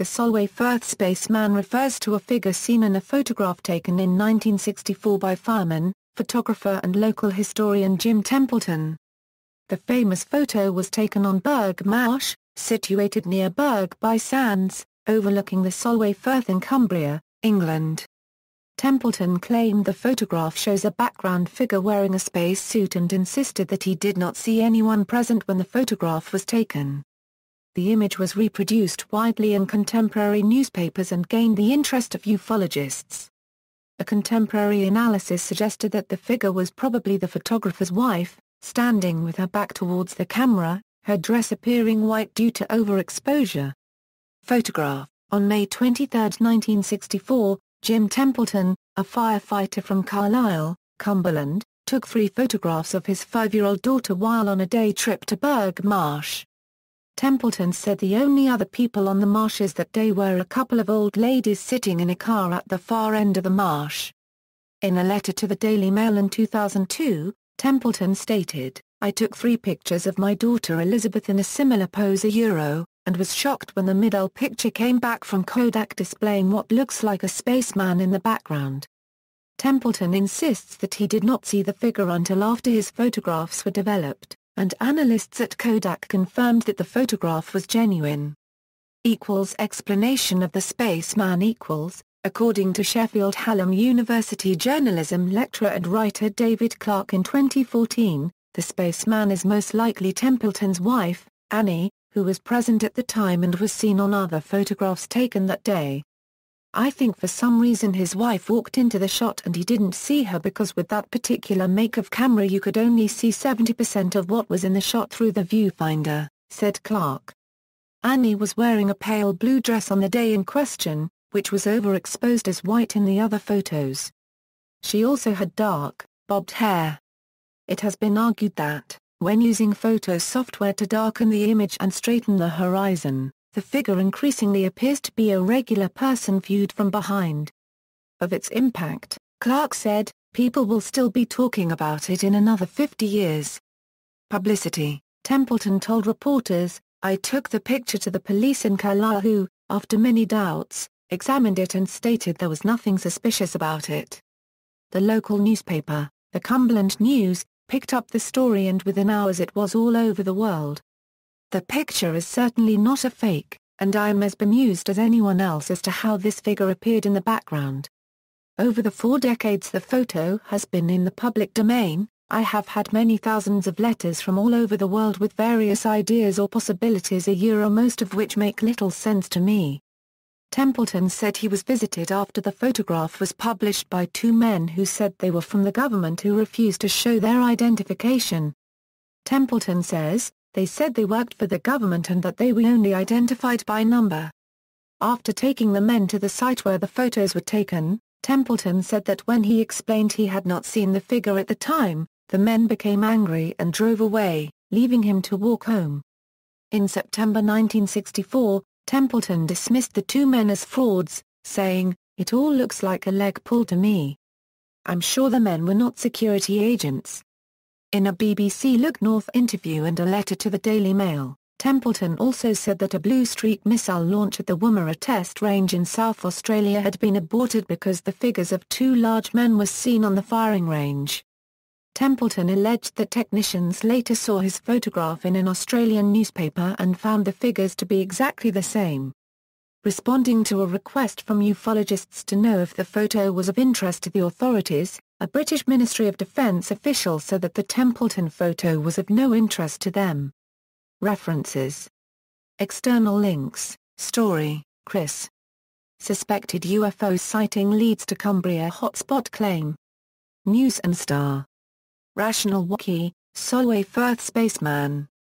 The Solway Firth Spaceman refers to a figure seen in a photograph taken in 1964 by fireman, photographer and local historian Jim Templeton. The famous photo was taken on Burgh Marsh, situated near Burgh by Sands, overlooking the Solway Firth in Cumbria, England. Templeton claimed the photograph shows a background figure wearing a space suit and insisted that he did not see anyone present when the photograph was taken. The image was reproduced widely in contemporary newspapers and gained the interest of ufologists. A contemporary analysis suggested that the figure was probably the photographer's wife, standing with her back towards the camera, her dress appearing white due to overexposure. Photograph. On May 23, 1964, Jim Templeton, a firefighter from Carlisle, Cumberland, took 3 photographs of his 5-year-old daughter while on a day trip to Burgh Marsh. Templeton said the only other people on the marshes that day were a couple of old ladies sitting in a car at the far end of the marsh. In a letter to the Daily Mail in 2002, Templeton stated, "I took 3 pictures of my daughter Elizabeth in a similar pose and was shocked when the middle picture came back from Kodak displaying what looks like a spaceman in the background." Templeton insists that he did not see the figure until after his photographs were developed, and analysts at Kodak confirmed that the photograph was genuine. Explanation of the spaceman according to Sheffield Hallam University journalism lecturer and writer David Clark in 2014, the spaceman is most likely Templeton's wife, Annie, who was present at the time and was seen on other photographs taken that day. "I think for some reason his wife walked into the shot and he didn't see her because with that particular make of camera you could only see 70% of what was in the shot through the viewfinder," said Clark. Annie was wearing a pale blue dress on the day in question, which was overexposed as white in the other photos. She also had dark, bobbed hair. It has been argued that, when using photo software to darken the image and straighten the horizon, the figure increasingly appears to be a regular person viewed from behind. Of its impact, Clark said, "People will still be talking about it in another 50 years." Publicity. Templeton told reporters, "I took the picture to the police in Carlisle who, after many doubts, examined it and stated there was nothing suspicious about it." The local newspaper, the Cumberland News, picked up the story and within hours it was all over the world. "The picture is certainly not a fake, and I am as bemused as anyone else as to how this figure appeared in the background. Over the 4 decades the photo has been in the public domain, I have had many thousands of letters from all over the world with various ideas or possibilities most of which make little sense to me." Templeton said he was visited after the photograph was published by 2 men who said they were from the government who refused to show their identification. Templeton says, "They said they worked for the government and that they were only identified by number." After taking the men to the site where the photos were taken, Templeton said that when he explained he had not seen the figure at the time, the men became angry and drove away, leaving him to walk home. In September 1964, Templeton dismissed the 2 men as frauds, saying, "It all looks like a leg pull to me. I'm sure the men were not security agents." In a BBC Look North interview and a letter to the Daily Mail, Templeton also said that a Blue Streak missile launch at the Woomera test range in South Australia had been aborted because the figures of 2 large men were seen on the firing range. Templeton alleged that technicians later saw his photograph in an Australian newspaper and found the figures to be exactly the same. Responding to a request from ufologists to know if the photo was of interest to the authorities, a British Ministry of Defence official said that the Templeton photo was of no interest to them. References. External links. Story, Chris. Suspected UFO sighting leads to Cumbria hotspot claim. News and Star. Rational Wiki, Solway Firth Spaceman.